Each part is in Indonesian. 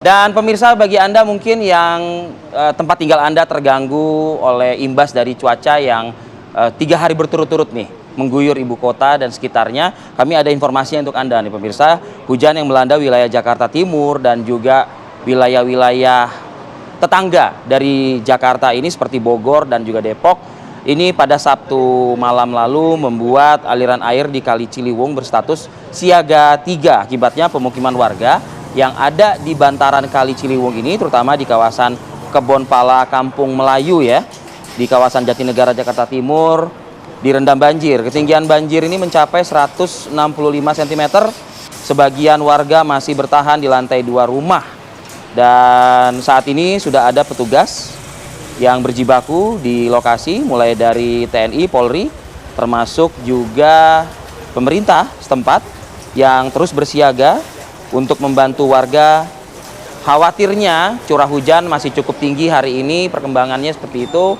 Dan pemirsa, bagi Anda mungkin yang tempat tinggal Anda terganggu oleh imbas dari cuaca yang 3 hari berturut-turut nih mengguyur ibu kota dan sekitarnya, kami ada informasi untuk Anda nih pemirsa. Hujan yang melanda wilayah Jakarta Timur dan juga wilayah-wilayah tetangga dari Jakarta ini seperti Bogor dan juga Depok, ini pada Sabtu malam lalu membuat aliran air di Kali Ciliwung berstatus siaga 3. Akibatnya pemukiman warga yang ada di bantaran Kali Ciliwung ini, terutama di kawasan Kebonpala Kampung Melayu ya, di kawasan Jatinegara Jakarta Timur, direndam banjir. Ketinggian banjir ini mencapai 165 cm. Sebagian warga masih bertahan di lantai 2 rumah. Dan saat ini sudah ada petugas yang berjibaku di lokasi, mulai dari TNI, Polri, termasuk juga pemerintah setempat yang terus bersiaga untuk membantu warga. Khawatirnya curah hujan masih cukup tinggi hari ini, perkembangannya seperti itu,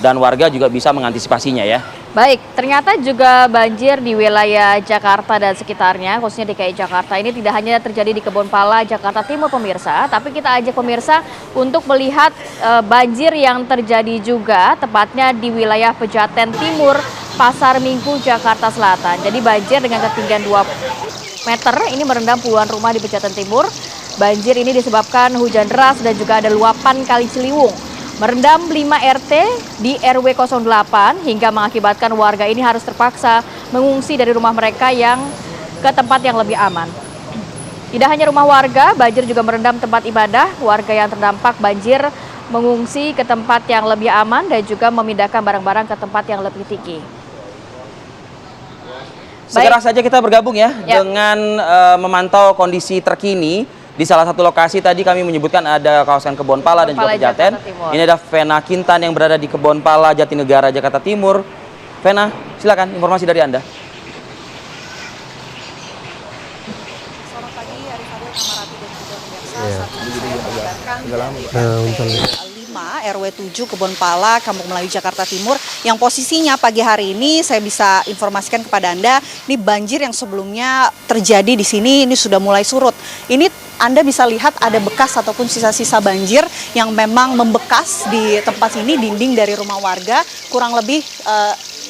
dan warga juga bisa mengantisipasinya ya. Baik, ternyata juga banjir di wilayah Jakarta dan sekitarnya, khususnya DKI Jakarta ini tidak hanya terjadi di Kebonpala, Jakarta Timur pemirsa, tapi kita ajak pemirsa untuk melihat banjir yang terjadi juga, tepatnya di wilayah Pejaten Timur, Pasar Minggu, Jakarta Selatan. Jadi banjir dengan ketinggian 2 meter ini merendam puluhan rumah di Pejaten Timur. Banjir ini disebabkan hujan deras dan juga ada luapan Kali Ciliwung. Merendam 5 RT di RW 08 hingga mengakibatkan warga ini harus terpaksa mengungsi dari rumah mereka yang ke tempat yang lebih aman. Tidak hanya rumah warga, banjir juga merendam tempat ibadah. Warga yang terdampak banjir mengungsi ke tempat yang lebih aman dan juga memindahkan barang-barang ke tempat yang lebih tinggi. Segera saja kita bergabung ya dengan memantau kondisi terkini. Di salah satu lokasi tadi kami menyebutkan ada kawasan Kebonpala dan juga Pejaten. Ini ada Vena Kintan yang berada di Kebonpala, Jatinegara, Jakarta Timur. Vena, silakan informasi dari Anda. Selamat pagi, Arifadil, Kamarati dan juga pemirsa. Saat ini saya melaporkan 5 RW 7 Kebonpala, Kampung Melayu, Jakarta Timur, yang posisinya pagi hari ini saya bisa informasikan kepada Anda, ini banjir yang sebelumnya terjadi di sini ini sudah mulai surut. Ini Anda bisa lihat ada bekas ataupun sisa-sisa banjir yang memang membekas di tempat ini, dinding dari rumah warga. Kurang lebih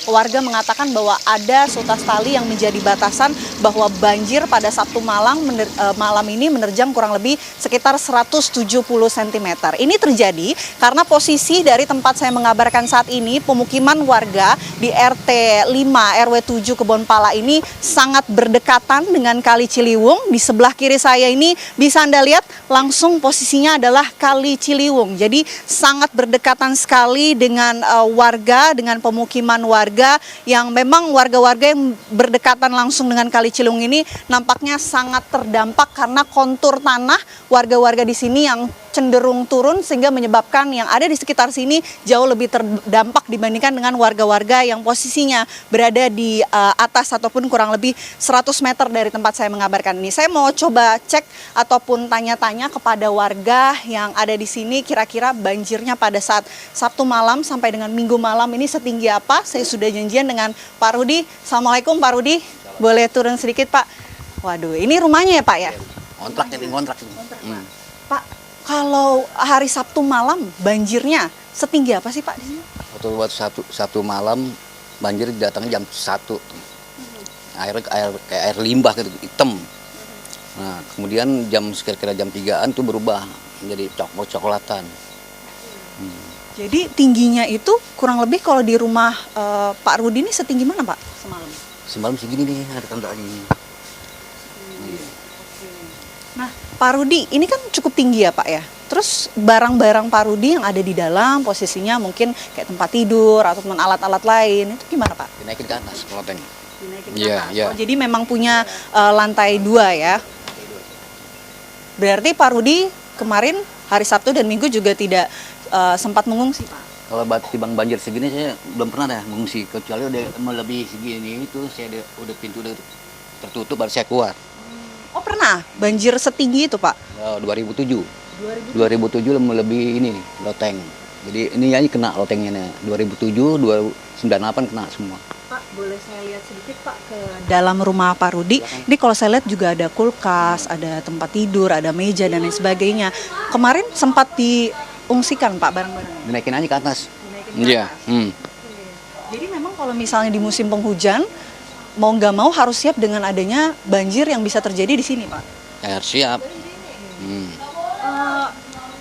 warga mengatakan bahwa ada sutas tali yang menjadi batasan bahwa banjir pada Sabtu malam ini menerjang kurang lebih sekitar 170 cm. Ini terjadi karena posisi dari tempat saya mengabarkan saat ini, pemukiman warga di RT 5 RW 7 Kebonpala ini sangat berdekatan dengan Kali Ciliwung. Di sebelah kiri saya ini bisa Anda lihat langsung posisinya adalah Kali Ciliwung. Jadi sangat berdekatan sekali dengan warga, dengan pemukiman warga yang memang warga-warga yang berdekatan langsung dengan Kali Ciliwung ini nampaknya sangat terdampak karena kontur tanah warga-warga di sini yang cenderung turun sehingga menyebabkan yang ada di sekitar sini jauh lebih terdampak dibandingkan dengan warga-warga yang posisinya berada di atas ataupun kurang lebih 100 meter dari tempat saya mengabarkan ini. Saya mau coba cek ataupun tanya-tanya kepada warga yang ada di sini kira-kira banjirnya pada saat Sabtu malam sampai dengan Minggu malam ini setinggi apa. Saya sudah janjian dengan Pak Rudi. Assalamualaikum Pak Rudi. Boleh turun sedikit Pak? Waduh, ini rumahnya ya Pak ya? Kontrak ini, kontrak. Pak, kalau hari Sabtu malam banjirnya setinggi apa sih Pak di sini? Waktu Sabtu malam banjir datangnya jam 1. Air limbah gitu, hitam. Nah, kemudian kira-kira jam 3-an itu berubah menjadi coklatan. Jadi tingginya itu kurang lebih kalau di rumah Pak Rudi ini setinggi mana Pak semalam? Semalam segini nih, ada tandanya. Nah, Pak Rudi, ini kan cukup tinggi ya Pak ya? Terus barang-barang Pak Rudi yang ada di dalam posisinya mungkin kayak tempat tidur ataupun alat-alat lain, itu gimana Pak? Dinaikin ke atas loteng. Dinaikin ke atas. Oh, jadi memang punya lantai 2 ya? Berarti Pak Rudi kemarin hari Sabtu dan Minggu juga tidak sempat mengungsi Pak? Kalau timbang banjir segini saya belum pernah dah mengungsi, kecuali udah melebihi segini itu saya udah pintu udah tertutup baru saya keluar. Oh pernah banjir setinggi itu Pak? 2007 melebihi ini nih, loteng. Jadi ini kena lotengnya nih. 2007, 2098 kena semua. Pak, Boleh saya lihat sedikit Pak ke dalam rumah Pak Rudi. Ini kalau saya lihat juga ada kulkas, ada tempat tidur, ada meja dan lain sebagainya. Kemarin sempat diungsikan Pak barang-barangnya. Dinaikin aja ke atas. Dinaikin ke Iya. atas. Jadi memang kalau misalnya di musim penghujan, mau nggak mau harus siap dengan adanya banjir yang bisa terjadi di sini Pak. Ya, harus siap.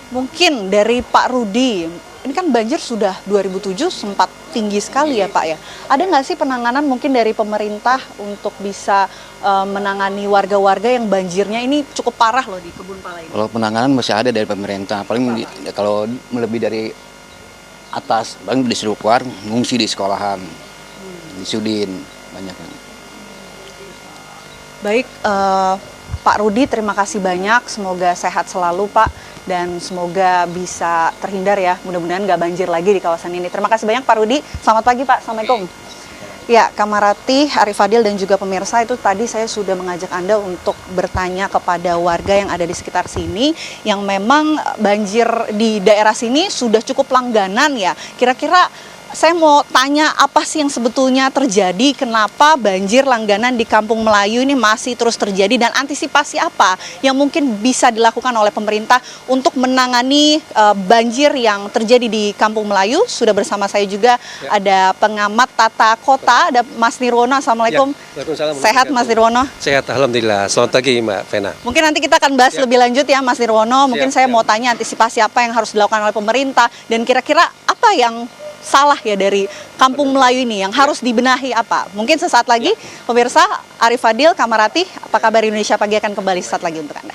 Mungkin dari Pak Rudi, ini kan banjir sudah 2007 sempat tinggi sekali ya Pak ya. Ada nggak sih penanganan mungkin dari pemerintah untuk bisa menangani warga-warga yang banjirnya ini cukup parah loh di Kebun Pala ini? Kalau penanganan masih ada dari pemerintah. Paling kalau melebihi dari atas, paling disuruh keluar ngungsi di sekolahan, di Sudin banyak. Baik, Pak Rudi terima kasih banyak. Semoga sehat selalu Pak dan semoga bisa terhindar ya. Mudah-mudahan nggak banjir lagi di kawasan ini. Terima kasih banyak Pak Rudi. Selamat pagi Pak. Assalamualaikum. Ya, Kamarati, Arif Fadil dan juga pemirsa, itu tadi saya sudah mengajak Anda untuk bertanya kepada warga yang ada di sekitar sini yang memang banjir di daerah sini sudah cukup langganan ya. Kira-kira saya mau tanya apa sih yang sebetulnya terjadi, kenapa banjir langganan di Kampung Melayu ini masih terus terjadi dan antisipasi apa yang mungkin bisa dilakukan oleh pemerintah untuk menangani banjir yang terjadi di Kampung Melayu. Sudah bersama saya juga ada pengamat tata kota, ada Mas Nirwono. Assalamualaikum. Sehat Mas Nirwono? Sehat, alhamdulillah. Selamat pagi Mbak Vena. Mungkin nanti kita akan bahas lebih lanjut ya Mas Nirwono. Mungkin saya mau tanya antisipasi apa yang harus dilakukan oleh pemerintah dan kira-kira apa yang salah ya dari Kampung Melayu ini yang harus dibenahi apa? Mungkin sesaat lagi pemirsa, Arif Fadil, Kamarati, apa kabar Indonesia Pagi akan kembali sesaat lagi untuk Anda.